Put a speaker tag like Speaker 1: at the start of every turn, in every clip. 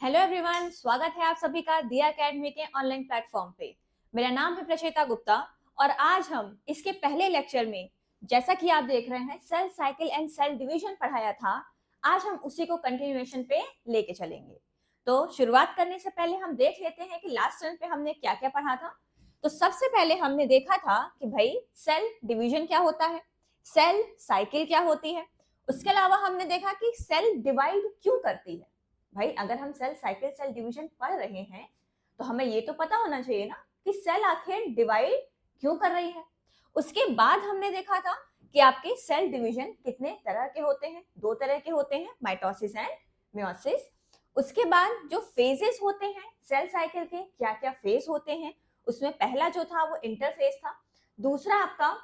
Speaker 1: Hello everyone, स्वागत है आप सभी का दिया एकेडमी के ऑनलाइन प्लेटफॉर्म पे। मेरा नाम है प्रचेता गुप्ता और आज हम इसके पहले लेक्चर में, जैसा कि आप देख रहे हैं, cell cycle and cell division पढ़ाया था। आज हम उसी को कंटिन्यूएशन पे लेके चलेंगे। तो शुरुआत करने से पहले हम देख लेते हैं कि लास्ट टर्न पे हमने क्या क्या पढ़ा था। तो सबसे पहले हमने देखा था कि भाई सेल डिवीजन क्या होता है, सेल साइकिल क्या होती है। उसके अलावा हमने देखा कि सेल डिवाइड क्यों करती है। भाई अगर हम सेल साइकिल सेल डिवीजन पढ़ रहे हैं तो हमें ये तो पता होना चाहिए ना कि सेल आखिर डिवाइड क्यों कर रही है। उसके बाद हमने देखा था कि आपके सेल डिवीजन कितने तरह के होते हैं, दो तरह के होते हैं, माइटोसिस एंड मियोसिस। उसके बाद जो फेजेस होते हैं सेल साइकिल के, क्या क्या फेज होते हैं, उसमें पहला जो था वो इंटरफेज था। दूसरा आपका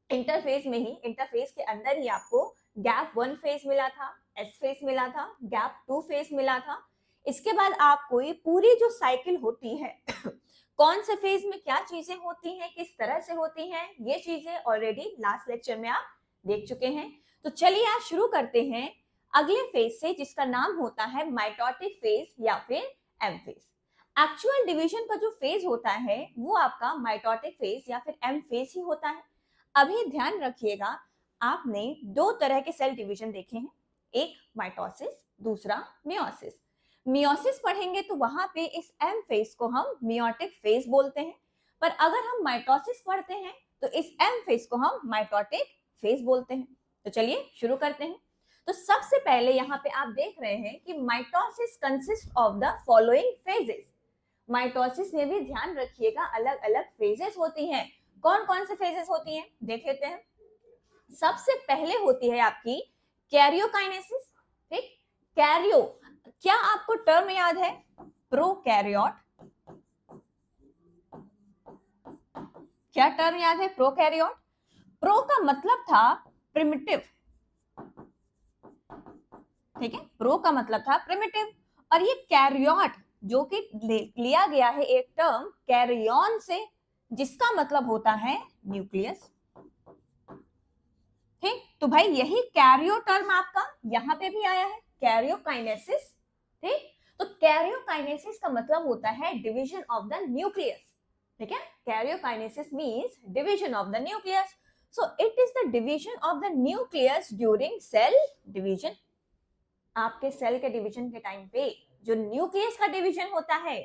Speaker 1: इंटरफेज के अंदर ही आपको गैप 1 फेज मिला था, एस फेज मिला था, गैप 2 फेज मिला था। इसके बाद आपको ये पूरी जो साइकिल होती है कौन से फेज में क्या चीजें होती हैं, किस तरह से होती हैं, ये चीजें ऑलरेडी लास्ट लेक्चर में आप देख चुके हैं। तो चलिए आज शुरू करते हैं अगले फेज से, जिसका नाम होता है माइटोटिक फेज या फिर एम फेज। एक्चुअल डिवीजन का जो फेज होता है वो आपका माइटोटिक फेज या फिर एम फेज ही होता है। अभी ध्यान रखिएगा, आपने दो तरह के सेल डिवीजन देखे हैं, एक माइटोसिस, दूसरा मियोसिस। मियोसिस पढ़ेंगे तो वहां पे इस एम फेज को हम मियोटिक फेज बोलते हैं, पर अगर हम माइटोसिस पढ़ते हैं तो इस एम फेज को हम माइटोटिक फेज बोलते हैं। तो चलिए शुरू करते हैं। तो सबसे पहले यहाँ पे आप देख रहे हैं कि mitosis consist of the following phases. Mitosis में भी ध्यान रखिएगा अलग अलग फेजेस होती हैं। कौन कौन से फेजेस होती हैं देख लेते हैं। सबसे पहले होती है आपकी कैरियोकाइनेसिस। ठीक, कैरियो, क्या आपको टर्म याद है? प्रोकैरियोट। क्या टर्म याद है? प्रोकैरियोट। प्रो का मतलब था प्रिमिटिव, ठीक है, प्रो का मतलब था प्रिमिटिव। और ये कैरियोट जो कि लिया गया है एक टर्म कैरियन से, जिसका मतलब होता है न्यूक्लियस। ठीक, तो भाई यही कैरियो टर्म आपका यहाँ पे भी आया है, कैरियोकाइनेसिस। ठीक, तो कैरियोकाइनेसिस का मतलब होता है डिवीजन ऑफ द न्यूक्लियस। ठीक है, karyokinesis means division of the nucleus. So it is the division of the nucleus during cell division. आपके सेल के डिवीजन के टाइम पे जो न्यूक्लियस का डिवीजन होता है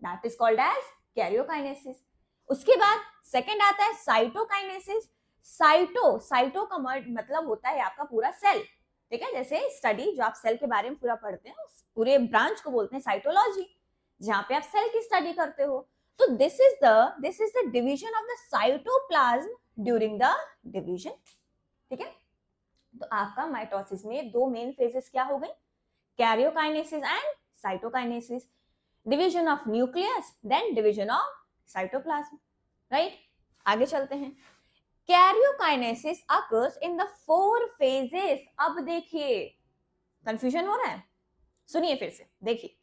Speaker 1: that is called as karyokinesis. उसके बाद सेकंड आता है साइटोकाइनेसिस। साइटो का मतलब होता है आपका पूरा सेल। ठीक है, जैसे स्टडी जो आप सेल के बारे में पूरा पढ़ते हैं उस पूरे ब्रांच को बोलते हैं साइटोलॉजी, जहां पे आप सेल की स्टडी करते हो। तो this is the division of the cytoplasm during the division. ठीक है, तो आपका माइटोसिस में दो मेन फेजेस क्या हो गई, karyokinesis and cytokinesis. Division of nucleus then division of cytoplasm. Right, आगे चलते हैं। Karyokinesis occurs in the 4 phases. अब देखिए कंफ्यूजन हो रहा है, सुनिए फिर से, देखिए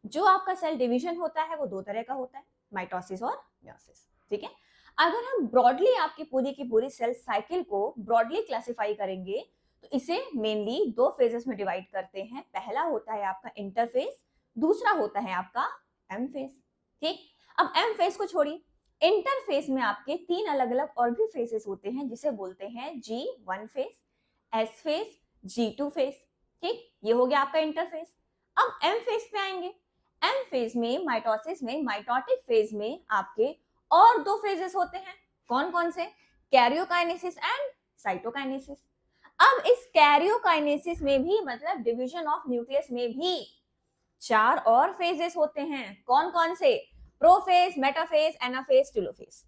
Speaker 1: जो आपका सेल डिवीजन होता है वो दो तरह का होता है, माइटोसिस और मियोसिस। ठीक है, अगर हम ब्रॉडली आपकी पूरी की पूरी सेल साइकिल को ब्रॉडली क्लासिफाई करेंगे तो इसे मेनली दो फेजेस में डिवाइड करते हैं। पहला होता है आपका इंटरफेज, दूसरा होता है आपका एम फेज। ठीक, अब एम फेज को छोड़िए, इंटरफेज में आपके तीन अलग अलग और भी फेजेस होते हैं जिसे बोलते हैं G1 phase, S phase, G2 phase. ठीक, ये हो गया आपका इंटरफेज। अब एम फेज पे आएंगे। एम फेज में माइटोसिस में माइटोटिक फेज में आपके और दो फेजेस होते हैं। कौन कौन से? Karyokinesis and cytokinesis. अब इस कैरियोकाइनेसिस में भी मतलब डिवीजन ऑफ न्यूक्लियस में भी चार और फेजेस होते हैं। कौन कौन से? Prophase, metaphase, anaphase, telophase.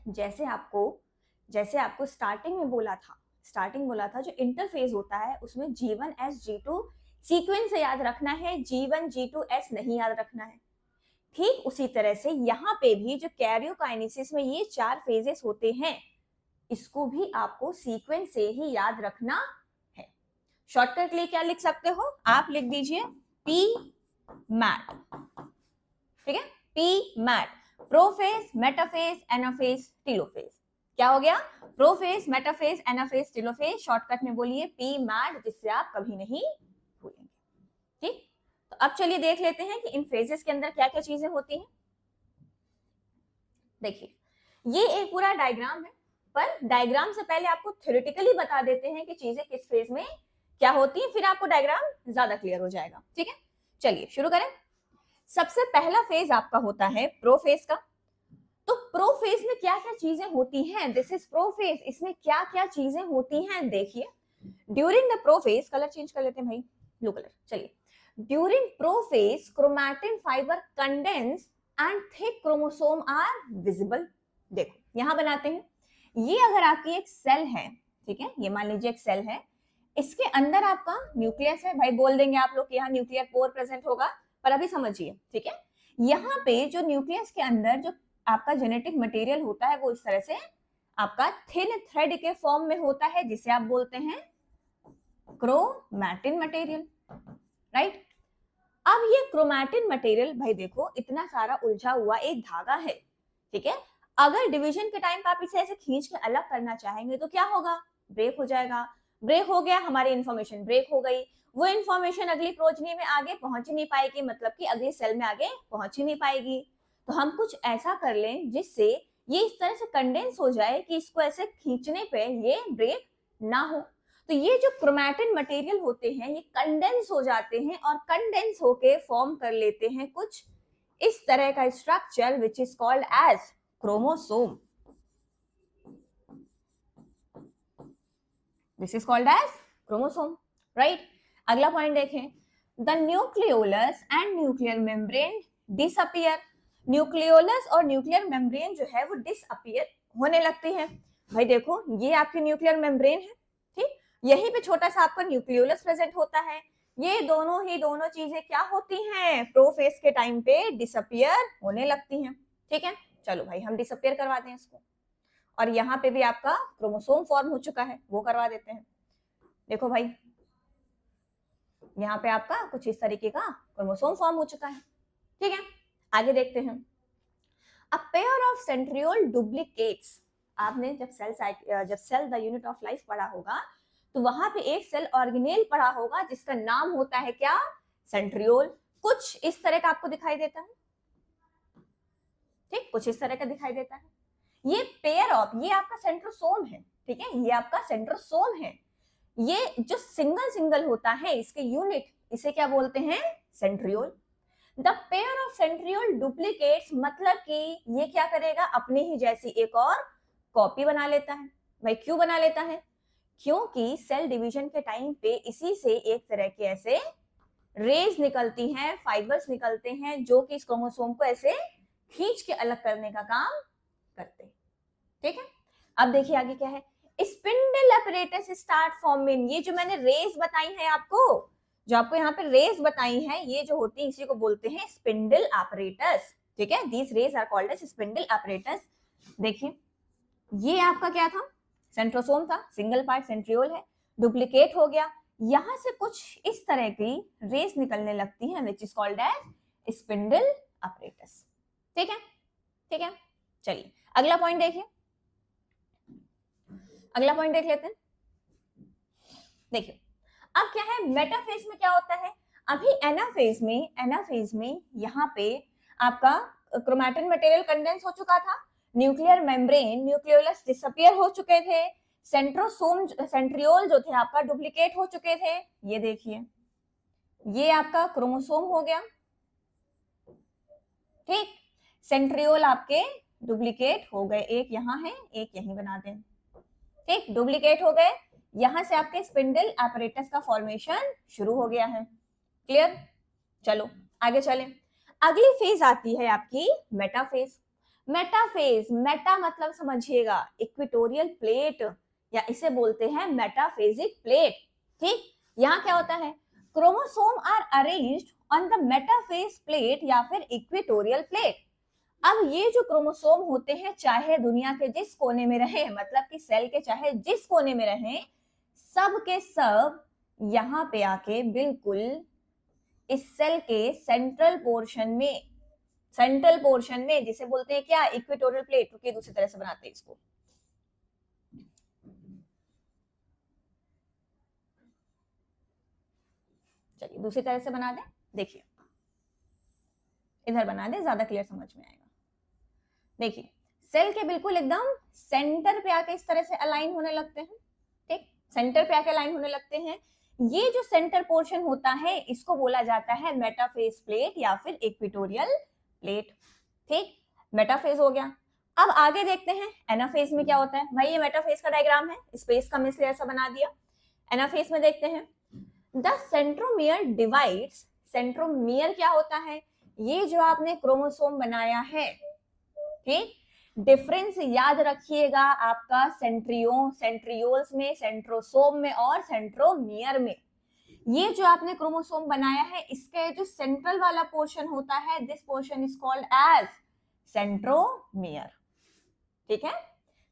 Speaker 1: जैसे आपको स्टार्टिंग बोला था जो इंटरफेज होता है उसमें G1 S G2 सीक्वेंस से याद रखना है, G1 G2 S नहीं याद रखना है। ठीक उसी तरह से यहाँ पे भी जो कैरियोकाइनेसिस में ये चार फेजेस होते हैं, इसको भी आपको सीक्वेंस से ही याद रखना है। शॉर्टकट के लिए क्या लिख सकते हो आप? लिख दीजिए पी मैट। ठीक है, P mat, prophase, metaphase, anaphase, telophase. क्या हो गया? Prophase, metaphase, anaphase, telophase. Shortcut में बोलिए पी मैट, जिससे आप कभी नहीं भूलेंगे। ठीक, तो अब चलिए देख लेते हैं कि इन फेजेस के अंदर क्या क्या चीजें होती हैं। देखिए, ये एक पूरा डायग्राम है, पर डायग्राम से पहले आपको थ्योरेटिकली बता देते हैं कि चीजें किस फेज में क्या होती है, फिर आपको डायग्राम ज्यादा क्लियर हो जाएगा। ठीक है, चलिए शुरू करें। सबसे पहला फेज आपका होता है प्रोफेज का। तो प्रोफेज में क्या क्या चीजें होती हैं, दिस इज प्रोफेज, इसमें क्या क्या चीजें होती हैं देखिए। During the prophase, colour change कर लेते हैं भाई, ब्लू कलर। चलिए, during prophase chromatin fibre condense and thick chromosome are visible. देखो यहां बनाते हैं, ये अगर आपकी एक सेल है, ठीक है, ये मान लीजिए एक सेल है, इसके अंदर आपका न्यूक्लियस है, भाई बोल देंगे आप लोग कि यहाँ न्यूक्लियर पोर प्रेजेंट होगा, पर अभी समझिए। ठीक है, यहाँ पे जो न्यूक्लियस के अंदर जो आपका जेनेटिक मटेरियल होता है वो इस तरह से आपका थिन थ्रेड के फॉर्म में होता है, जिसे आप बोलते हैं क्रोमैटिन मटेरियल, राइट। अब ये क्रोमैटिन मटेरियल, भाई देखो इतना सारा उलझा हुआ एक धागा है, ठीक है, अगर डिवीजन के टाइम पे आप इसे ऐसे खींच के अलग करना चाहेंगे तो क्या होगा, ब्रेक हो जाएगा। ब्रेक हो गया, हमारी इंफॉर्मेशन ब्रेक हो गई, वो इंफॉर्मेशन अगली प्रोजनी में आगे पहुंच नहीं पाएगी, मतलब कि अगली सेल में आगे पहुंच ही नहीं पाएगी। तो हम कुछ ऐसा कर लें जिससे ये इस तरह से कंडेंस हो जाए कि इसको ऐसे खींचने पे ये ब्रेक ना हो। तो ये जो क्रोमैटिन मटेरियल होते हैं ये कंडेंस हो जाते हैं और कंडेंस होके फॉर्म कर लेते हैं कुछ इस तरह का structure which is called as chromosome. This is called as chromosome, right. अगला पॉइंट देखें, the nucleolus and nuclear membrane disappear. Nucleolus और न्यूक्लियर मेम्ब्रेन जो है वो डिसअपियर होने लगती है। भाई देखो ये आपकी न्यूक्लियर मेम्ब्रेन है, ठीक, यहीं पे छोटा सा आपका न्यूक्लियोलस प्रेजेंट होता है। ये दोनों चीजें क्या होती हैं, प्रोफेज के टाइम पे डिसअपियर होने लगती हैं। ठीक है, चलो भाई हम डिसअपियर करवाते हैं इसको, और यहाँ पे भी आपका क्रोमोसोम फॉर्म हो चुका है, वो करवा देते हैं। देखो भाई यहाँ पे आपका कुछ इस तरीके का क्रोमोसोम फॉर्म हो चुका है। ठीक है, आगे देखते हैं। A pair of centriole duplicates. आपने जब cell the unit of life पढ़ा होगा तो वहां पे एक सेल ऑर्गेनेल पढ़ा होगा जिसका नाम होता है क्या, सेंट्रियोल। कुछ इस तरह का आपको दिखाई देता है, ठीक, कुछ इस तरह का दिखाई देता है। ये पेयर ऑफ, ये आपका सेंट्रोसोम है, ठीक है, ये आपका सेंट्रोसोम है। ये जो सिंगल सिंगल होता है इसके यूनिट, इसे क्या बोलते हैं, centriole. The pair of centriole duplicates, मतलब कि ये क्या करेगा, अपनी ही जैसी एक और कॉपी बना लेता है। भाई क्यों बना लेता है, क्योंकि सेल डिवीजन के टाइम पे इसी से एक तरह के ऐसे रेज निकलती हैं, फाइबर्स निकलते हैं जो कि इस क्रोमोसोम को ऐसे खींच के अलग करने का काम करते हैं। ठीक है, अब देखिए आगे क्या है, स्पिंडल apparatus स्टार्ट फॉर्मिंग। ये जो मैंने रेस बताई है आपको, जो आपको यहाँ पे रेस बताई है, ये जो होती है इसी को बोलते हैं स्पिंडल apparatus। ठीक है, these rays are called as spindle apparatus। देखिए ये आपका क्या था, सेंट्रोसोम था, सिंगल पार्ट सेंट्रियोल है, डुप्लीकेट हो गया, यहां से कुछ इस तरह की रेस निकलने लगती है which is called as spindle apparatus। ठीक है, ठीक है, चलिए अगला पॉइंट देखिए, अगला पॉइंट देख लेते हैं। देखिए अब क्या है, मेटाफेज में क्या होता है, अभी एनाफेज में यहाँ पे आपका क्रोमैटिन मटेरियल कंडेंस हो चुका था, न्यूक्लियर मेम्ब्रेन न्यूक्लियोलस डिसअपियर हो चुके थे, सेंट्रोसोम सेंट्रियोल जो थे आपका डुप्लीकेट हो चुके थे। ये देखिए ये आपका क्रोमोसोम हो गया, ठीक, सेंट्रियोल आपके डुप्लीकेट हो गए, एक यहाँ है एक यहीं बना दें, ठीक, डुप्लीकेट हो गए, यहां से आपके स्पिंडल apparatus का फॉर्मेशन शुरू हो गया है। क्लियर, चलो आगे चलें। अगली फेज आती है आपकी मेटाफेज। मेटाफेज, मेटा मतलब समझिएगा इक्वेटोरियल प्लेट, या इसे बोलते हैं मेटाफेजिक प्लेट। ठीक, यहाँ क्या होता है, chromosome are arranged on the metaphase plate या फिर इक्वेटोरियल प्लेट। अब ये जो क्रोमोसोम होते हैं चाहे दुनिया के जिस कोने में रहे, मतलब कि सेल के चाहे जिस कोने में रहे, सब के सब यहाँ पे आके बिल्कुल इस सेल के सेंट्रल पोर्शन में जिसे बोलते हैं क्या, इक्वेटोरियल प्लेट, क्योंकि दूसरी तरह से बनाते हैं इसको। चलिए दूसरी तरह से बना दें, देखिए इधर बना दे, ज्यादा क्लियर समझ में आएगा। देखिए सेल के बिल्कुल एकदम सेंटर पे आके इस तरह से अलाइन होने लगते हैं, ठीक, सेंटर पे आके अलाइन होने लगते हैं। ये जो सेंटर पोर्शन होता है इसको बोला जाता है मेटाफेज प्लेट या फिर इक्वेटोरियल प्लेट, ठीक, मेटाफेज हो गया। अब आगे देखते हैं एनाफेज में क्या होता है। भाई ये मेटाफेज का डायग्राम है, स्पेस का इसलिए ऐसा बना दिया। एनाफेज में देखते हैं द सेंट्रोमियर डिवाइड्स, सेंट्रोमियर क्या होता है, ये जो आपने क्रोमोसोम बनाया है, ठीक, डिफरेंस याद रखिएगा आपका सेंट्रियोल्स में, सेंट्रोसोम में और सेंट्रोमियर में। ये जो आपने क्रोमोसोम बनाया है इसके जो सेंट्रल वाला पोर्शन होता है, this portion is called as centromere, ठीक है।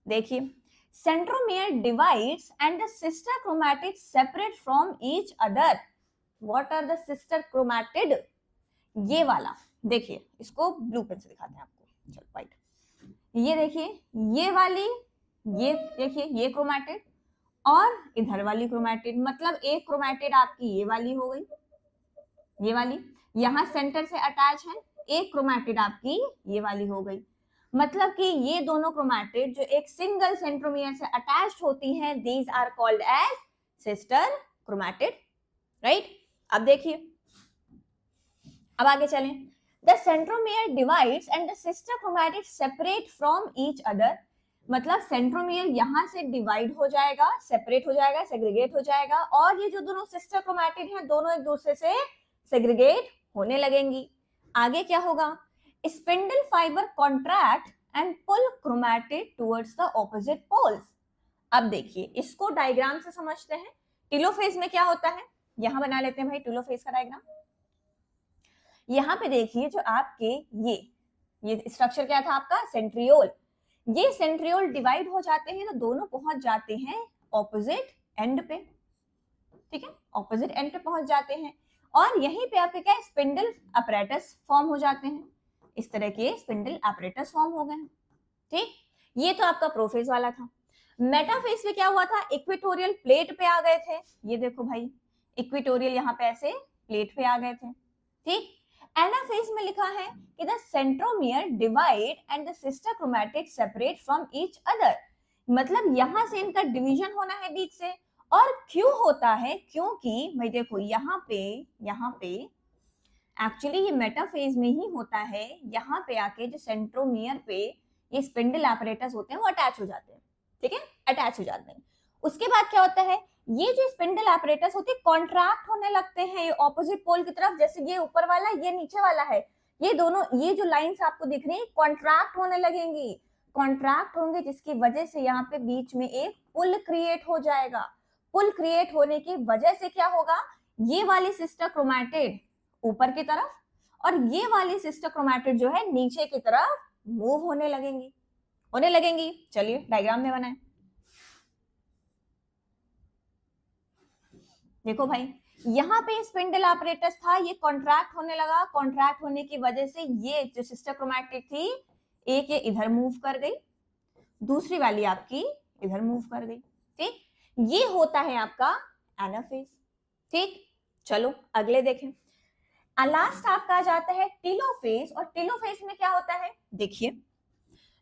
Speaker 1: देखिए centromere divides and the sister chromatid separate from each other. What are the sister chromatid, ये वाला देखिए, इसको ब्लू पेन से दिखाते हैं आपको, चलो व्हाइट, ये देखिए ये वाली, ये देखिए ये क्रोमैटिड और इधर वाली क्रोमैटिड, मतलब एक क्रोमैटिड आपकी ये वाली हो गई, ये वाली यहां सेंटर से अटैच है, एक क्रोमैटिड आपकी ये वाली हो गई। मतलब कि ये दोनों क्रोमैटिड जो एक सिंगल सेंट्रोमियर से अटैच्ड होती हैं, these are called as sister chromatid, right. अब देखिए, अब आगे चलें, the centromere divides and the sister chromatid separate from each other. मतलब सेंट्रोमियर यहां से डिवाइड हो जाएगा, सेपरेट हो जाएगा, सेग्रीगेट हो जाएगा, और ये जो दोनों सिस्टर क्रोमैटिड हैं दोनों एक दूसरे से सेग्रीगेट होने लगेंगी। आगे क्या होगा, spindle fibre contract and pull chromatid towards the opposite poles. अब देखिए इसको डायग्राम से समझते हैं। टेलोफेज में क्या होता है, यहां बना लेते हैं भाई टेलोफेज का डायग्राम। यहाँ पे देखिए जो आपके ये स्ट्रक्चर क्या था आपका, सेंट्रियोल। ये सेंट्रियोल डिवाइड हो जाते हैं तो दोनों पहुंच जाते हैं ऑपोजिट एंड पे, ठीक है, ऑपोजिट एंड पे पहुंच जाते हैं, और यहीं पे आपके क्या स्पिंडल अपरेटस फॉर्म हो जाते हैं। इस तरह के स्पिंडल अपरेटस फॉर्म हो गए हैं, ठीक। ये तो आपका प्रोफेज वाला था। मेटाफेज में क्या हुआ था, इक्वेटोरियल प्लेट पे आ गए थे। ये देखो भाई इक्वेटोरियल यहाँ पे ऐसे प्लेट पे आ गए थे, ठीक। एनाफेज में लिखा है कि the centromere divide and the sister chromatid separate from each other. मतलब यहां से इनका डिवीजन होना है बीच से। और क्यों होता है, क्योंकि भाई देखो यहाँ पे एक्चुअली ये मेटाफेज में ही होता है। यहाँ पे आके जो सेंट्रोमियर पे ये स्पिंडल एपरेटस होते हैं वो अटैच हो जाते हैं, ठीक है, अटैच हो जाते हैं। उसके बाद क्या होता है, ये जो स्पिंडल एपरेटस होते हैं कॉन्ट्रैक्ट होने लगते हैं ये ऑपोजिट पोल की तरफ। जैसे ये ऊपर वाला, ये नीचे वाला है, ये दोनों, ये जो लाइंस आपको दिख रही है कॉन्ट्रैक्ट होने लगेंगी, कॉन्ट्रैक्ट होंगे, जिसकी वजह से यहाँ पे बीच में एक पुल क्रिएट हो जाएगा। पुल क्रिएट होने की वजह से क्या होगा, ये वाली सिस्टर क्रोमैटिड ऊपर की तरफ और ये वाली सिस्टर क्रोमैटिड जो है नीचे की तरफ मूव होने लगेंगी। चलिए डायग्राम में बनाएं। देखो भाई यहाँ पे स्पिंडल एपरेटस था, ये कॉन्ट्रैक्ट होने लगा, कॉन्ट्रैक्ट होने की वजह से ये जो सिस्टर क्रोमैटिड थी, एक ये इधर मूव कर गई, दूसरी वाली आपकी इधर मूव कर गई, ठीक। ये होता है आपका एनाफेज, ठीक। चलो अगले देखें। लास्ट आपका आ जाता है टेलोफेज। और टेलोफेज में क्या होता है, देखिए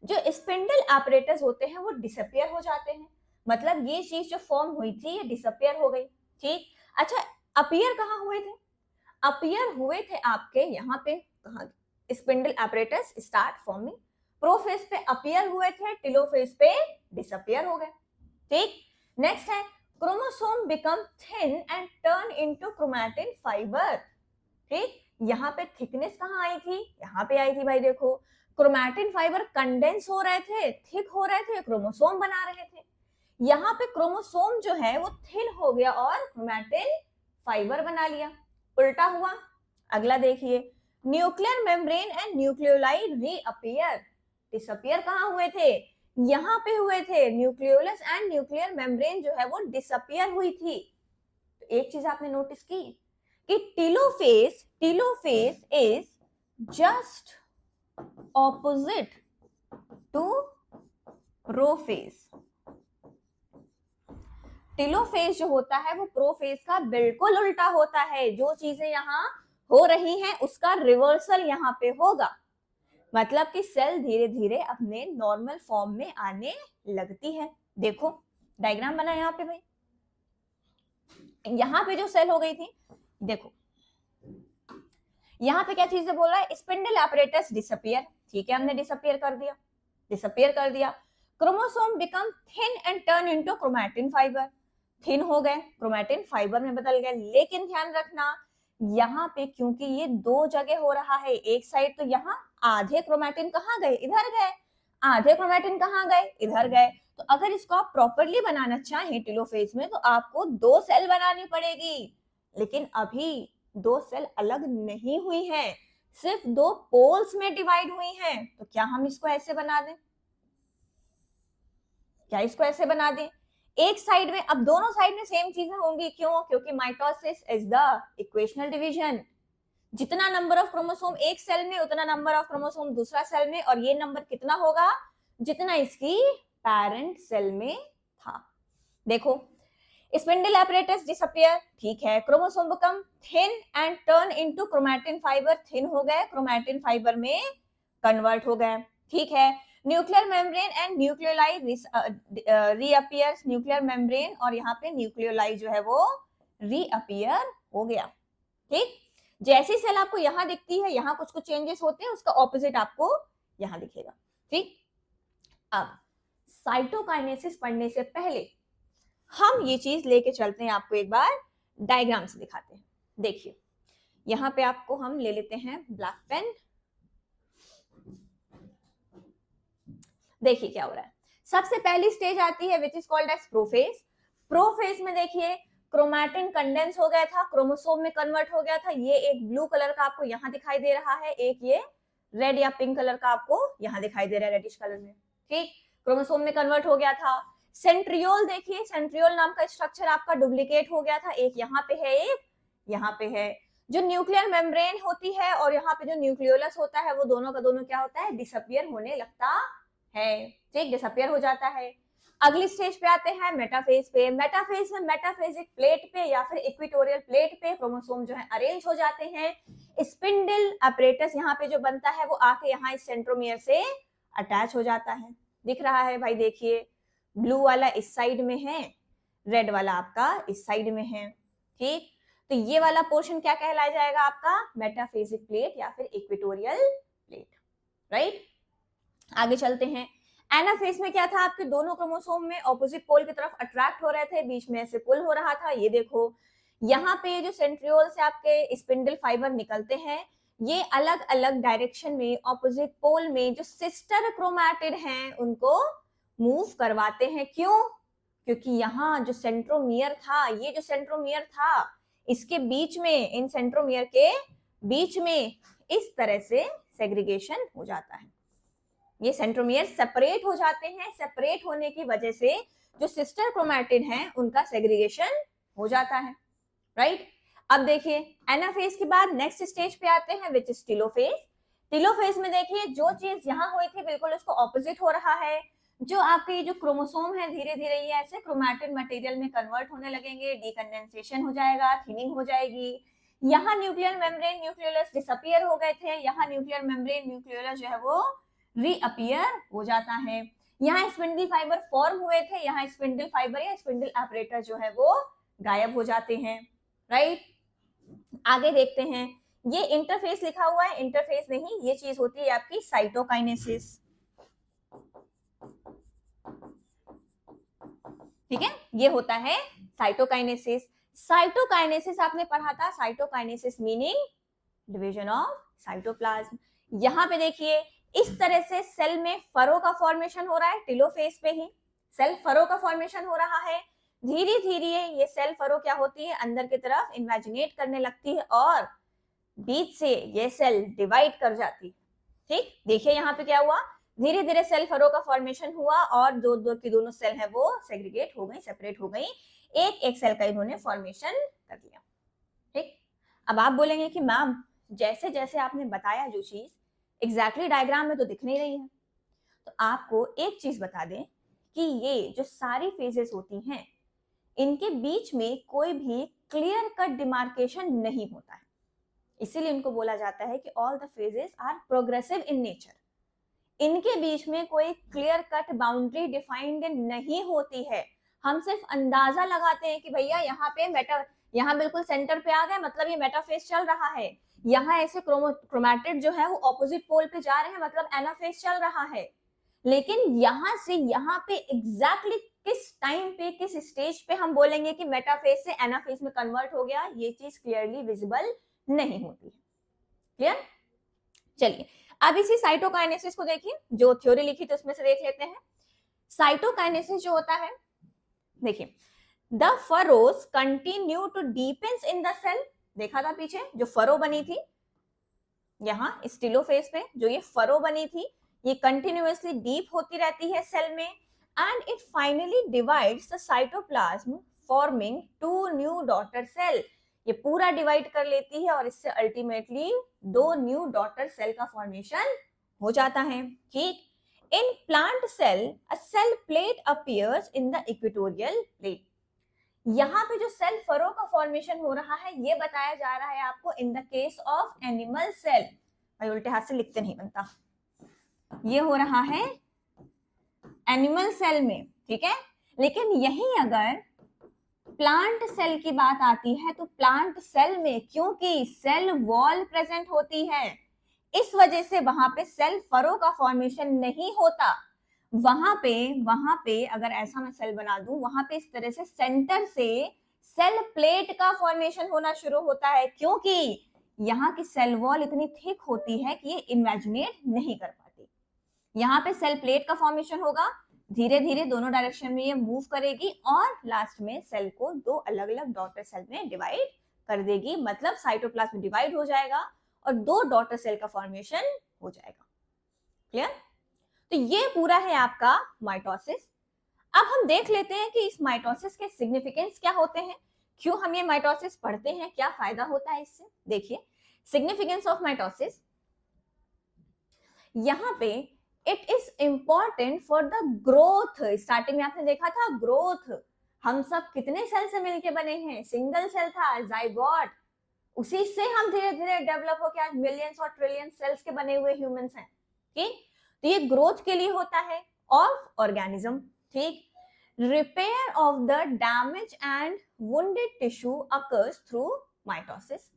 Speaker 1: जो स्पिंडल एपरेटस होते हैं वो डिसअपियर हो जाते हैं। मतलब ये चीज जो फॉर्म हुई थी ये डिसअपियर हो गई, ठीक। अच्छा अपीयर कहाँ हुए थे, अपीयर हुए थे आपके यहाँ पे, कहाँ, spindle apparatus start forming, prophase पे अपीयर हुए थे, टेलोफेज पे डिसअपियर हो गए, ठीक। नेक्स्ट है chromosome become thin and turn into chromatin fibre, ठीक। यहाँ पे थिकनेस कहाँ आई थी, यहाँ पे आई थी भाई, देखो क्रोमैटिन फाइबर कंडेंस हो रहे थे, थिक हो रहे थे, क्रोमोसोम बना रहे थे। यहाँ पे क्रोमोसोम जो है वो थिन हो गया और क्रोमैटिन फाइबर बना लिया, उल्टा हुआ। अगला देखिए, nuclear membrane and nucleoli reappear. Disappear कहाँ हुए थे, यहाँ पे हुए थे, न्यूक्लियोलस एंड न्यूक्लियर मेम्ब्रेन जो है वो डिसअपियर हुई थी। तो एक चीज आपने नोटिस की कि telophase is just opposite to prophase. Telophase जो होता है वो प्रोफेज का बिल्कुल उल्टा होता है। जो चीजें यहाँ हो रही हैं उसका रिवर्सल यहाँ पे होगा, मतलब कि सेल धीरे धीरे अपने नॉर्मल फॉर्म में आने लगती है। देखो डायग्राम बना यहाँ पे भाई, यहाँ पे जो सेल हो गई थी, देखो यहाँ पे क्या चीजें बोल रहा है, स्पिंडल apparatus डिसअपियर, ठीक है हमने डिसअपियर कर दिया। Chromosome become thin and turn into chromatin fibre, thin हो गए, क्रोमैटिन फाइबर में बदल गए। लेकिन ध्यान रखना यहाँ पे क्योंकि ये दो जगह हो रहा है, एक साइड तो यहाँ आधे क्रोमैटिन कहाँ गए, इधर गए, आधे क्रोमैटिन कहाँ गए, इधर गए। तो अगर इसको आप प्रॉपरली बनाना चाहें टेलोफेज में तो आपको दो सेल बनानी पड़ेगी, लेकिन अभी दो सेल अलग नहीं हुई हैं, सिर्फ दो पोल्स में डिवाइड हुई हैं। तो क्या हम इसको ऐसे बना दें, क्या इसको ऐसे बना दें, एक साइड में, अब दोनों साइड में सेम चीजें होंगी, क्यों, क्योंकि mitosis is the equational division, जितना नंबर ऑफ क्रोमोसोम एक सेल में उतना नंबर ऑफ क्रोमोसोम दूसरा सेल में, और ये नंबर कितना होगा, जितना इसकी पेरेंट सेल में था। देखो स्पिंडल apparatus डिसअपियर, ठीक है, chromosome become thin and turn into chromatin fibre, thin हो गए, क्रोमैटिन फाइबर में कन्वर्ट हो गए, ठीक है। Nuclear membrane and nucleoli reappears, nuclear membrane और यहाँ पे न्यूक्लियोलाई जो है वो रीअपियर हो गया, ठीक। जैसी सेल आपको यहाँ दिखती है, यहाँ कुछ कुछ चेंजेस होते हैं, उसका ऑपोजिट आपको यहाँ दिखेगा, ठीक। अब साइटोकाइनेसिस पढ़ने से पहले हम ये चीज लेके चलते हैं, आपको एक बार डायग्राम से दिखाते हैं। देखिए यहाँ पे आपको हम ले लेते हैं ब्लैक पेन, देखिए क्या हो रहा है। सबसे पहली स्टेज आती है which is called as prophase. Prophase में देखिए क्रोमैटिन कंडेंस हो गया था, क्रोमोसोम में कन्वर्ट हो गया था, ये एक ब्लू कलर का आपको यहाँ दिखाई दे रहा है, एक ये रेड या पिंक कलर का आपको यहाँ दिखाई दे रहा है, रेडिश कलर में, ठीक, क्रोमोसोम में कन्वर्ट हो गया था। सेंट्रियोल देखिए, सेंट्रियोल नाम का स्ट्रक्चर आपका डुप्लीकेट हो गया था, एक यहाँ पे है, एक यहाँ पे है। जो न्यूक्लियर मेम्ब्रेन होती है और यहाँ पे जो न्यूक्लियोलस होता है, वो दोनों का दोनों क्या होता है, डिसअपियर होने लगता है, ठीक, डिसअपियर हो जाता है। अगली स्टेज पे आते हैं मेटाफेज पे। मेटाफेज में मेटाफेजिक प्लेट पे या फिर इक्वेटोरियल प्लेट पे क्रोमोसोम जो है अरेंज हो जाते हैं। स्पिंडल apparatus यहाँ पे जो बनता है वो आके यहाँ इस सेंट्रोमियर से अटैच हो जाता है, दिख रहा है भाई, देखिए ब्लू वाला इस साइड में है, रेड वाला आपका इस साइड में है, ठीक। तो ये वाला पोर्शन क्या कहलाया जाएगा आपका, मेटाफेजिक प्लेट या फिर इक्वेटोरियल प्लेट, राइट। आगे चलते हैं। एनाफेज में क्या था, आपके दोनों क्रोमोसोम में ऑपोजिट पोल की तरफ अट्रैक्ट हो रहे थे, बीच में से पुल हो रहा था, ये देखो यहाँ पे जो सेंट्रियोल से आपके स्पिंडल फाइबर निकलते हैं, ये अलग अलग डायरेक्शन में ऑपोजिट पोल में जो सिस्टर क्रोमैटिड हैं उनको मूव करवाते हैं, क्यों, क्योंकि यहाँ जो सेंट्रोमियर था, ये जो सेंट्रोमियर था इसके बीच में, इन सेंट्रोमियर के बीच में इस तरह से सेग्रीगेशन हो जाता है, ये सेंट्रोमियर सेपरेट हो जाते हैं, सेपरेट होने की वजह से जो सिस्टर क्रोमैटिड हैं उनका सेग्रीगेशन हो जाता है, राइट। अब देखिए एनाफेज के बाद नेक्स्ट स्टेज पे आते हैं विच इज टेलोफेज। टेलोफेज में देखिए जो चीज यहाँ हुई थी बिल्कुल उसको ऑपोजिट हो रहा है, जो आपके ये जो क्रोमोसोम है धीरे धीरे ये ऐसे क्रोमैटिन मटेरियल में कन्वर्ट होने लगेंगे, डीकंडेंसेशन हो जाएगा, थिनिंग हो जाएगी। यहाँ न्यूक्लियर मेम्ब्रेन न्यूक्लियोलस डिसअपियर हो गए थे, यहाँ न्यूक्लियर मेम्ब्रेन न्यूक्लियोलस जो है वो रीअपियर हो जाता है। यहाँ स्पिंडल फाइबर फॉर्म हुए थे, यहाँ स्पिंडल फाइबर या स्पिंडल apparatus जो है वो गायब हो जाते हैं, राइट। आगे देखते हैं, ये इंटरफेस लिखा हुआ है, इंटरफेस नहीं, ये चीज होती है आपकी साइटोकाइनेसिस, ठीक है, ये होता है साइटोकाइनेसिस। साइटोकाइनेसिस आपने पढ़ा था, cytokinesis meaning division of cytoplasm. यहाँ पे देखिए इस तरह से सेल में फरो का फॉर्मेशन हो रहा है, टेलोफेज पे ही सेल फरो का फॉर्मेशन हो रहा है। धीरे धीरे ये सेल फरो क्या होती है, अंदर की तरफ इन्वेजिनेट करने लगती है और बीच से ये सेल डिवाइड कर जाती है, ठीक। देखिए यहाँ पे क्या हुआ, धीरे धीरे सेल फरो का फॉर्मेशन हुआ और दो दो की दोनों सेल है वो सेग्रीगेट हो गई, सेपरेट हो गई, एक एक सेल का इन्होंने फॉर्मेशन कर दिया, ठीक। अब आप बोलेंगे कि मैम जैसे जैसे आपने बताया जो चीज एग्जैक्टली डायग्राम में तो दिख नहीं रही है, तो आपको एक चीज बता दें कि ये जो सारी फेजेस होती हैं इनके बीच में कोई भी क्लियर कट डिमार्केशन नहीं होता है, इसीलिए इनको बोला जाता है कि all the phases are progressive in nature. इनके बीच में कोई क्लियर कट बाउंड्री डिफाइंड नहीं होती है। हम सिर्फ अंदाजा लगाते हैं कि भैया यहाँ पे मेटा, यहाँ बिल्कुल सेंटर पे आ गए, मतलब ये मेटाफेज चल रहा है। यहाँ ऐसे क्रोमैटिड जो है वो ऑपोजिट पोल पे जा रहे हैं, मतलब एनाफेज चल रहा है। लेकिन यहाँ से यहाँ पे एग्जैक्टली किस टाइम पे, किस स्टेज पे हम बोलेंगे कि मेटाफेज से एनाफेज में कन्वर्ट हो गया, ये चीज क्लियरली विजिबल नहीं होती है। क्लियर? चलिए अब इसी साइटोकाइनेसिस को देखिए, जो थ्योरी लिखी थी उसमें से देख लेते हैं। साइटोकाइनेसिस जो होता है, देखिए, the furrows continue to deepens in the cell. देखा था पीछे जो फरो बनी थी, यहाँ स्टिलोफेज पे जो ये फरो बनी थी, ये कंटिन्यूअसली डीप होती रहती है सेल में, and it finally divides the cytoplasm forming 2 new daughter cell. ये पूरा डिवाइड कर लेती है और इससे अल्टीमेटली 2 न्यू डॉटर सेल का फॉर्मेशन हो जाता है। ठीक, in plant cell a cell plate appears in the equatorial plate. यहाँ पे जो सेल फरो का फॉर्मेशन हो रहा है ये बताया जा रहा है आपको in the case of animal cell. भाई उल्टे हाथ से लिखते नहीं बनता, ये हो रहा है एनिमल सेल में, ठीक है। लेकिन यही अगर प्लांट सेल की बात आती है तो प्लांट सेल में क्योंकि सेल वॉल प्रेजेंट होती है, इस वजह से वहां पे सेल फरो का फॉर्मेशन नहीं होता। वहां पे अगर ऐसा मैं सेल बना दूं, वहां पे इस तरह से सेंटर से सेल प्लेट का फॉर्मेशन होना शुरू होता है, क्योंकि यहाँ की सेल वॉल इतनी थिक होती है कि ये इमेजिनेट नहीं कर पाती। यहाँ पे सेल प्लेट का फॉर्मेशन होगा, धीरे धीरे दोनों डायरेक्शन में ये मूव करेगी और लास्ट में सेल को 2 अलग अलग डॉटर सेल में डिवाइड कर देगी, मतलब साइटोप्लाज्म डिवाइड हो जाएगा और 2 डॉटर सेल का फॉर्मेशन हो जाएगा। क्लियर? तो ये पूरा है आपका माइटोसिस। अब हम देख लेते हैं कि इस माइटोसिस के सिग्निफिकेंस क्या होते हैं, क्यों हम ये माइटोसिस पढ़ते हैं, क्या फायदा होता है इससे। देखिए सिग्निफिकेंस ऑफ माइटोसिस, यहाँ पे it is important for the growth. Starting में आपने देखा था ग्रोथ, हम सब कितने सेल से मिलके बने हैं, सिंगल सेल था जाइगोट, उसी से हम धीरे धीरे डेवलप होकर आज मिलियंस और ट्रिलियन सेल्स के बने हुए ह्यूमंस हैं। ठीक, तो ये ग्रोथ के लिए होता है ऑफ ऑर्गेनिज्म। ठीक, repair of the damage and wounded tissue occurs through mitosis.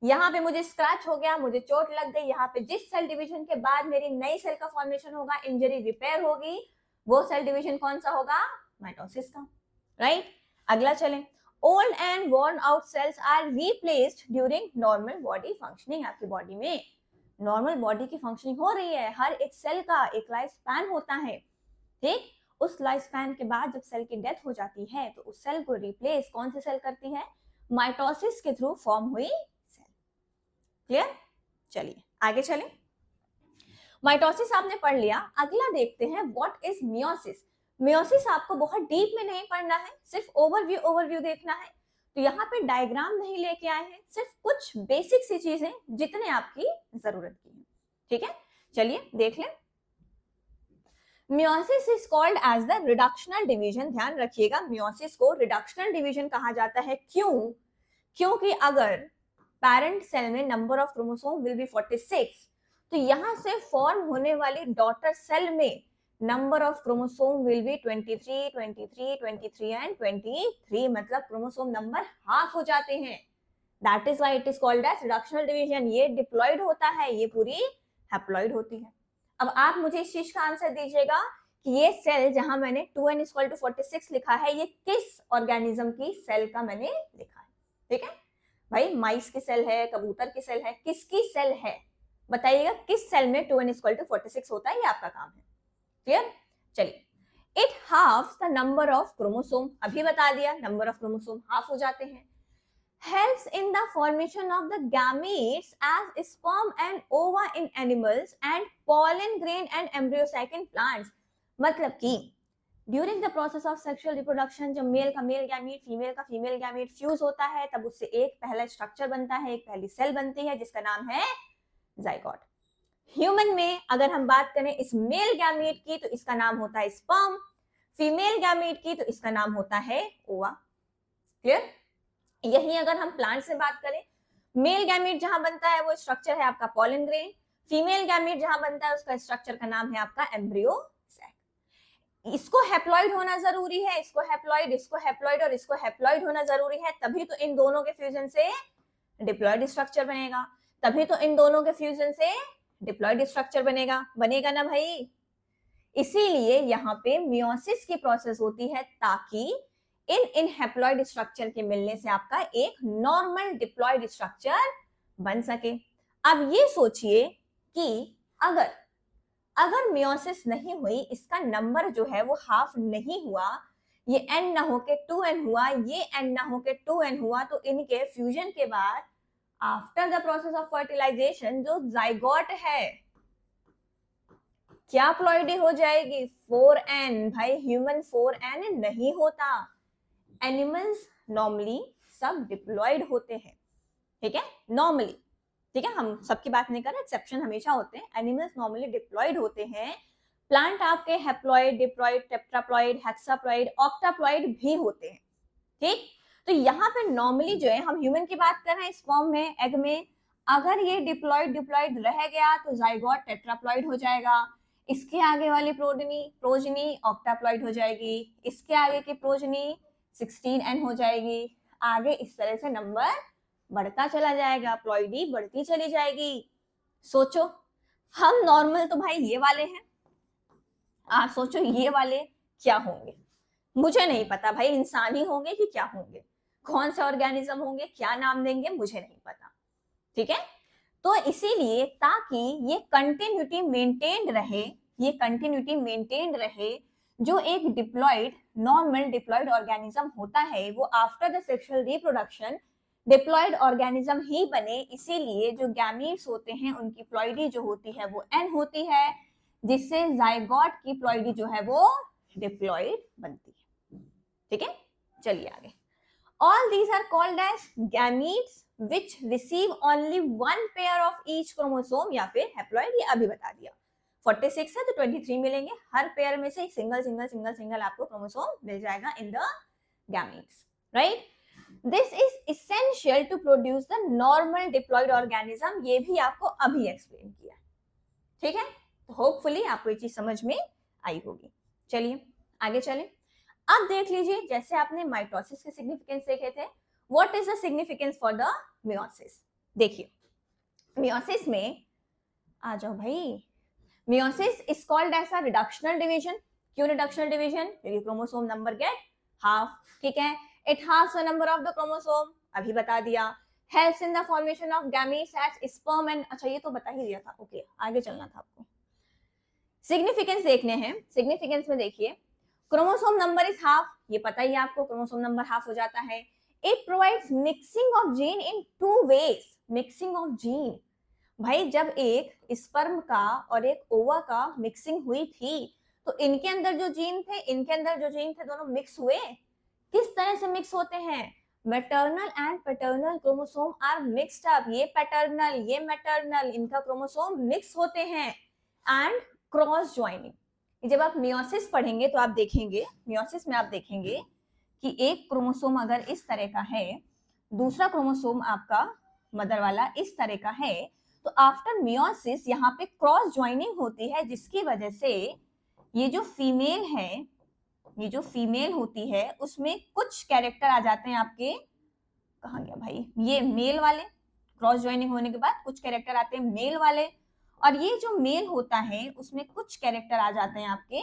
Speaker 1: यहाँ पे मुझे स्क्रैच हो गया, मुझे चोट लग गई, यहाँ पे जिस सेल डिवीजन के बाद मेरी नई सेल का फॉर्मेशन होगा, इंजरी रिपेयर होगी, वो सेल डिवीजन कौन सा होगा, माइटोसिस का। राइट, अगला चलें, old and worn out cells are replaced during normal body functioning. आपकी बॉडी में नॉर्मल बॉडी की फंक्शनिंग हो रही है, हर एक सेल का एक लाइफ स्पैन होता है। ठीक, उस लाइफ स्पैन के बाद जब सेल की डेथ हो जाती है तो उस सेल को रिप्लेस कौन सी सेल करती है, माइटोसिस के थ्रू फॉर्म हुई सेल। क्लियर? चलिए आगे चलें। माइटोसिस आपने पढ़ लिया, अगला देखते हैं व्हाट इज मियोसिस। मियोसिस आपको बहुत डीप में नहीं पढ़ना है, सिर्फ ओवरव्यू देखना है। तो यहाँ पे डायग्राम नहीं लेके आए हैं, सिर्फ कुछ बेसिक सी चीजें जितने आपकी जरूरत की है। ठीक है, चलिए देख लें। Meiosis is called as the reductional division. ध्यान रखिएगा, मियोसिस को रिडक्शनल डिवीजन कहा जाता है। क्यों? क्योंकि अगर पेरेंट सेल में number of chromosome will be 46, तो यहां से फॉर्म होने वाली डॉटर सेल में number of chromosome will be 23, 23, 23 and 23, मतलब क्रोमोसोम नंबर हाफ हो जाते हैं। That is why it is called as reductional division. ये डिप्लॉयड होता है, ये पूरी हैप्लॉयड होती है। अब आप मुझे इस चीज का आंसर दीजिएगा कि ये सेल जहां मैंने 2n = 46 लिखा है, ये किस ऑर्गेनिज्म की सेल का मैंने लिखा है। ठीक है भाई, माइस की सेल है, कबूतर की सेल है, किसकी सेल है बताइएगा, किस सेल में 2n = 46 होता है, ये आपका काम है। क्लियर? चलिए, it halves the number of chromosome, अभी बता दिया नंबर ऑफ क्रोमोसोम हाफ हो जाते हैं। helps in the formation of the gametes as sperm and ova in animals and pollen grain and embryosac in plants। मतलब कि during the process of sexual reproduction जब mail का male gamete, female का female gamete fuse होता है, तब उससे एक पहला स्ट्रक्चर बनता है, एक पहली सेल बनती है जिसका नाम है जाइगोट। ह्यूमन में अगर हम बात करें इस मेल गैमीट की तो इसका नाम होता है स्पर्म, फीमेल गैमीट की तो इसका नाम होता है ओवा। क्लियर? यही अगर हम प्लांट से बात करें, मेल गैमीट जहां बनता है वो स्ट्रक्चर है आपका पॉलन ग्रेन, फीमेल गैमीट जहां बनता है उसका स्ट्रक्चर का नाम है आपका एम्ब्रियो सैक। इसको हैप्लॉइड होना जरूरी है, इसको हैप्लॉइड और इसको हैप्लॉइड होना जरूरी है, तभी तो इन दोनों के फ्यूजन से डिप्लॉइड स्ट्रक्चर बनेगा, तभी तो इन दोनों के फ्यूजन से डिप्लॉइड स्ट्रक्चर बनेगा, बनेगा ना भाई। इसीलिए यहाँ पे मियोसिस की प्रोसेस होती है ताकि इन हैप्लॉइड स्ट्रक्चर के मिलने से आपका एक नॉर्मल डिप्लॉइड स्ट्रक्चर बन सके। अब ये सोचिए कि अगर अगर मियोसिस नहीं हुई, इसका नंबर जो है वो हाफ नहीं हुआ, ये n ना होके 2n हुआ, ये n ना होके 2n हुआ, तो इनके फ्यूजन के बाद after the process of fertilization जो जाइगोट है क्या प्लॉइडी हो जाएगी, 4n। भाई ह्यूमन 4n नहीं होता, एनिमल्स नॉर्मली सब डिप्लॉइड होते हैं, ठीक है, नॉर्मली, ठीक है, हम सबकी बात नहीं कर रहे, एक्सेप्शन हमेशा होते हैं, एनिमल्स नॉर्मली डिप्लॉइड होते हैं। प्लांट आपके हैप्लॉइड, डिप्लॉइड, टेट्राप्लॉइड, हेक्साप्लॉइड, ऑक्टाप्लॉइड भी होते हैं, ठीक। तो यहाँ पे नॉर्मली जो है हम ह्यूमन की बात कर रहे हैं, स्पर्म में, एग में, अगर ये डिप्लॉइड रह गया तो जाइगोट टेट्राप्लॉइड हो जाएगा, इसके आगे वाली प्रोजनी ऑक्टाप्लॉइड हो जाएगी, इसके आगे की प्रोजनी 16n हो जाएगी, आगे इस तरह से नंबर बढ़ता चला जाएगा, प्लॉइडी बढ़ती चली जाएगी। सोचो हम नॉर्मल तो भाई ये वाले हैं, आप सोचो ये वाले क्या होंगे, मुझे नहीं पता भाई, इंसान ही होंगे कि क्या होंगे, कौन से ऑर्गेनिज्म होंगे, क्या नाम देंगे मुझे नहीं पता, ठीक है। तो इसीलिए ताकि ये कंटिन्यूटी मेंटेन्ड रहे, जो एक डिप्लॉइड नॉर्मल डिप्लॉइड ऑर्गेनिज्म होता है वो after the sexual reproduction diploid organism ही बने, इसीलिए जो गैमीट्स होते हैं उनकी प्लॉइडी जो होती है वो n होती है, जिससे जाइगोट की प्लॉइडी जो है वो डिप्लॉइड बनती है, ठीक है। चलिए आगे, all these are called as gametes which receive only one pair of each chromosome या फिर हैप्लॉइड, ये अभी बता दिया। 46 है तो 23 मिलेंगे, हर पेयर में से एक सिंगल आपको क्रोमोसोम मिल जाएगा in the gametes, right. This is essential to produce the normal diploid organism, ये भी आपको अभी एक्सप्लेन किया, ठीक है। तो होपफुली आपको ये चीज समझ में आई होगी। चलिए आगे चलें। अब देख लीजिए, जैसे आपने माइटोसिस के सिग्निफिकेंस देखे थे, what is the significance for the meiosis. देखिए मियोसिस में आ जाओ भाई, meiosis is called as a reductional division. क्यों रिडक्शनल डिवीजन, क्योंकि क्रोमोसोम नंबर गेट हाफ, ठीक है, it halves the number of the chromosome, अभी बता दिया। Helps in the formation of gametes as sperm and, अच्छा ये तो बता ही दिया था, ओके आगे चलना था आपको। सिग्निफिकेंस देखने हैं, सिग्निफिकेंस में देखिए क्रोमोसोम नंबर इज हाफ, ये पता ही है आपको, क्रोमोसोम नंबर हाफ हो जाता है। It provides mixing of gene in 2 ways, mixing of gene, भाई जब एक स्पर्म का और एक ओवा का मिक्सिंग हुई थी तो इनके अंदर जो जीन थे, इनके अंदर जो जीन थे, दोनों मिक्स हुए। किस तरह से मिक्स होते हैं, maternal and paternal chromosome are mixed up, ये पैटर्नल ये मैटरनल, इनका क्रोमोसोम मिक्स होते हैं एंड क्रॉस ज्वाइनिंग। जब आप मियोसिस पढ़ेंगे तो आप देखेंगे, मियोसिस में आप देखेंगे कि एक क्रोमोसोम अगर इस तरह का है, दूसरा क्रोमोसोम आपका मदर वाला इस तरह का है, तो आफ्टर मियोसिस यहाँ पे क्रॉस ज्वाइनिंग होती है, जिसकी वजह से ये जो फीमेल है, ये जो फीमेल होती है उसमें कुछ कैरेक्टर आ जाते हैं आपके, कहाँ गया भाई, ये मेल वाले, क्रॉस ज्वाइनिंग होने के बाद कुछ कैरेक्टर आते हैं मेल वाले, और ये जो मेल होता है उसमें कुछ कैरेक्टर आ जाते हैं आपके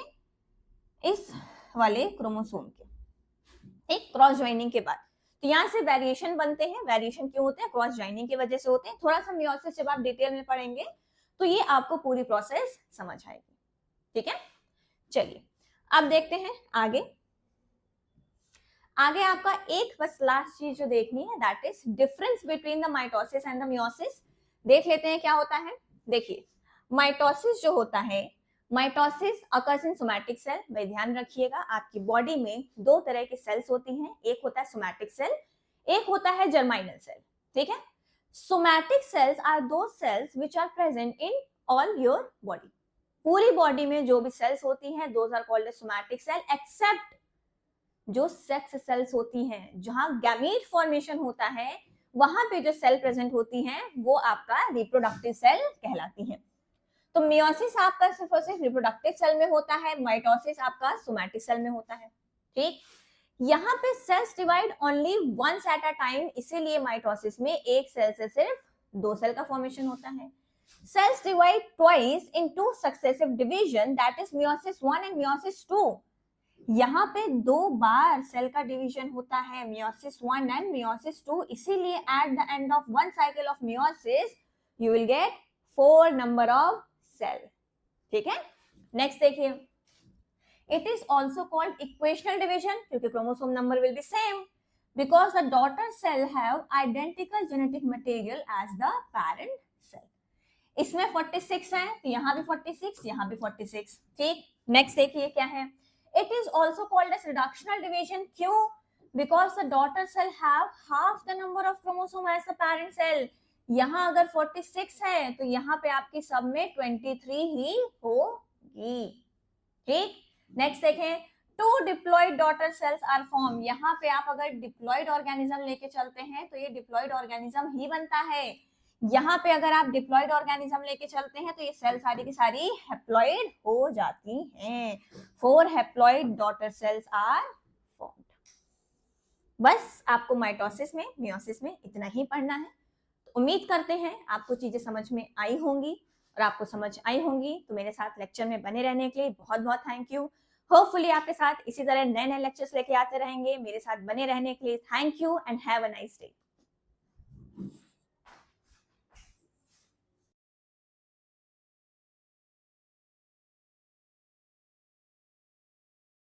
Speaker 1: इस वाले क्रोमोसोम के, एक क्रॉस ज्वाइनिंग के बाद। तो यहाँ से वेरिएशन बनते हैं, वेरिएशन क्यों होते हैं, क्रॉस ज्वाइनिंग की वजह से होते हैं। थोड़ा सा मियोसिस जब आप डिटेल में पढ़ेंगे तो ये आपको पूरी प्रोसेस समझ आएगी, ठीक है। चलिए अब देखते हैं आगे। आगे आपका एक बस लास्ट चीज जो देखनी है, that is difference between the mitosis and the meiosis. देख लेते हैं क्या होता है। देखिए माइटोसिस जो होता है, mitosis occurs in somatic cell. भाई ध्यान रखिएगा, आपकी बॉडी में 2 तरह की सेल्स होती हैं, एक होता है सोमैटिक सेल, एक होता है जर्माइनल सेल, ठीक है। Somatic cells are those cells which are present in all your body. पूरी बॉडी में जो भी सेल्स होती हैं, those are called somatic cell, except जो सेक्स सेल्स होती हैं, जहां गैमीट फॉर्मेशन होता है, वहां पे जो सेल प्रेजेंट होती हैं वो आपका रिप्रोडक्टिव सेल कहलाती हैं। तो मियोसिस आपका सिर्फ और सिर्फ रिप्रोडक्टिव सेल में होता है, माइटोसिस आपका सोमैटिक सेल में होता है। ठीक, यहाँ पे cells divide only once at a time, इसीलिए माइटोसिस में एक सेल से सिर्फ 2 सेल का फॉर्मेशन होता है। Cells divide twice in 2 successive division, that is meiosis 1 and meiosis 2। यहाँ पे 2 बार सेल का डिवीजन होता है, मियोसिस 1 एंड मियोसिस 2, इसीलिए at the end of one cycle of meiosis you will get 4 number of cell. ठीक है, नेक्स्ट देखिए, it is also called equational division क्योंकि chromosome number will be same because the daughter cell have identical genetic material as the parent cell। इसमें 46 है तो यहाँ भी 46, यहाँ भी 46। ठीक, नेक्स्ट देखिए क्या है, it is also called as reductional division, क्यों? because the daughter cell have half the number of chromosome as the parent cell। यहाँ अगर 46 है तो यहाँ पे आपकी सब में 23 ही होगी। ठीक, नेक्स्ट देखें, 2 diploid daughter cells are form. यहाँ पे आप अगर डिप्लॉइड ऑर्गेनिज्म लेके चलते हैं तो ये डिप्लॉइड ऑर्गेनिज्म ही बनता है। यहाँ पे अगर आप डिप्लॉइड ऑर्गेनिज्म लेके चलते हैं तो ये सेल सारी की सारी हैप्लॉइड हो जाती हैं। 4 haploid daughter cells are formed. बस आपको माइटोसिस में, मियोसिस में इतना ही पढ़ना है। तो उम्मीद करते हैं आपको चीजें समझ में आई होंगी, और आपको समझ आई होंगी तो मेरे साथ लेक्चर में बने रहने के लिए बहुत बहुत थैंक यू। होपफुली आपके साथ इसी तरह नए नए लेक्चर्स लेके आते रहेंगे। मेरे साथ बने रहने के लिए thank you and have a nice day.